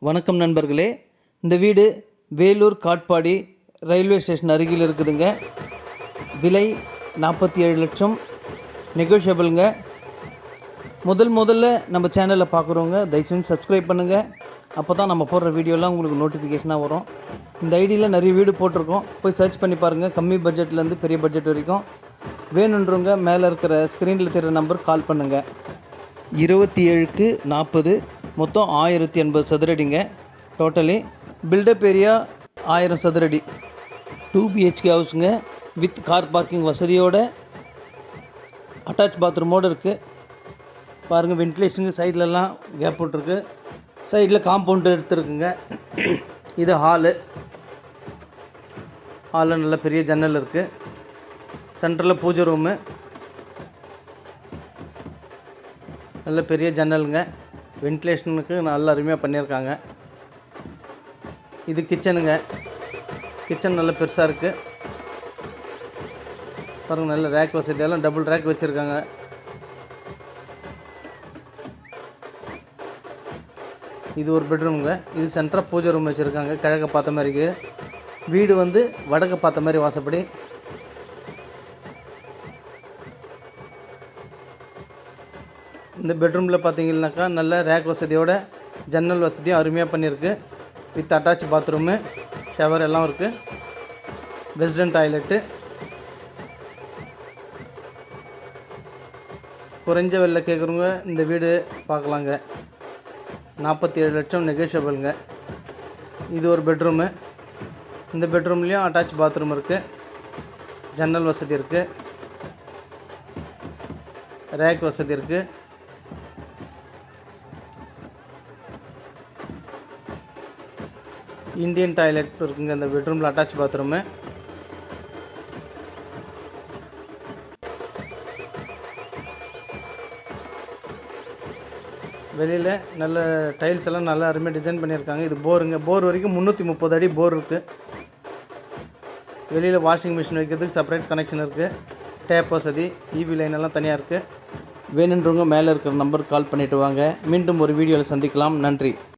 வணக்கம் நண்பர்களே. இந்த வீடு வேலூர் காட்பாடி ரயில்வே ஸ்டேஷன் அருகில் இருக்குதுங்க. விலை 47 லட்சம், நெகோஷியபிளுங்க. முதல்ல நம்ம சேனலை பார்க்குறவங்க தயவுசெய்து சப்ஸ்கிரைப் பண்ணுங்கள். அப்போ தான் நம்ம போடுற வீடியோலாம் உங்களுக்கு நோட்டிஃபிகேஷனாக வரும். இந்த ஐடியில் நிறைய வீடு போட்டிருக்கோம், போய் சர்ச் பண்ணி பாருங்கள். கம்மி பட்ஜெட்லேருந்து பெரிய பட்ஜெட் வரைக்கும் வேணுன்றவங்க மேலே இருக்கிற ஸ்க்ரீனில் தெரிகிற நம்பர் கால் பண்ணுங்கள். 27க்கு 40, மொத்தம் 1080 சதுரடிங்க. டோட்டலி பில்டப் ஏரியா 1000 சதுரடி. 2 BHK ஹவுஸுங்க. வித் கார் பார்க்கிங் வசதியோடு அட்டாச் பாத்ரூமோடு இருக்குது. பாருங்கள், வென்டிலேஷனுக்கு சைட்லலாம் கேப் விட்ருக்கு. சைடில் காம்பவுண்டு எடுத்துருக்குங்க. இது ஹாலில் நல்ல பெரிய ஜன்னல் இருக்குது. சென்டரில் பூஜை ரூமு, நல்ல பெரிய ஜன்னலுங்க. வென்டிலேஷனுக்கு நல்ல அருமையாக பண்ணியிருக்காங்க. இது கிச்சனுங்க. கிச்சன் நல்ல பெருசாக இருக்குது. பாருங்கள், நல்ல ரேக் வசதியெல்லாம் டபுள் ரேக் வச்சுருக்காங்க. இது ஒரு பெட்ரூமுங்க. இது சென்டராக பூஜை ரூம் வச்சுருக்காங்க. கிழக்க பார்த்த மாதிரி இருக்குது. வீடு வடக்க பார்த்த மாதிரி வாசப்படி. இந்த பெட்ரூமில் பார்த்தீங்கன்னாக்கா நல்ல ரேக் வசதியோட ஜன்னல் வசதியும் அருமையாக பண்ணியிருக்கு. வித் அட்டாச் பாத்ரூமு, ஷவர் எல்லாம் இருக்குது. Western toilet. குறைஞ்ச விலையில் கேட்குறவங்க இந்த வீடு பார்க்கலாங்க. 47 லட்சம், நெகோஷியபிளுங்க. இது ஒரு பெட்ரூமு. இந்த பெட்ரூம்லேயும் அட்டாச் பாத்ரூம் இருக்குது. ஜன்னல் வசதி இருக்குது. ரேக் வசதி இருக்குது. இந்தியன் டாய்லெட் இருக்குங்க இந்த பெட்ரூமில், அட்டாச் பாத்ரூமு. வெளியில் நல்ல டைல்ஸ் எல்லாம் நல்லா அருமையாக டிசைன் பண்ணியிருக்காங்க. இது போருங்க. போர் வரைக்கும் 330 அடி போர் இருக்குது. வெளியில் வாஷிங் மிஷின் வைக்கிறதுக்கு செப்பரேட் கனெக்ஷன் இருக்குது. டேப் வசதி, ஈவி லைன் எல்லாம் தனியாக இருக்குது. வேணுன்றவங்க மேலே இருக்கிற நம்பருக்கு கால் பண்ணிவிட்டு வாங்க. மீண்டும் ஒரு வீடியோவில் சந்திக்கலாம். நன்றி.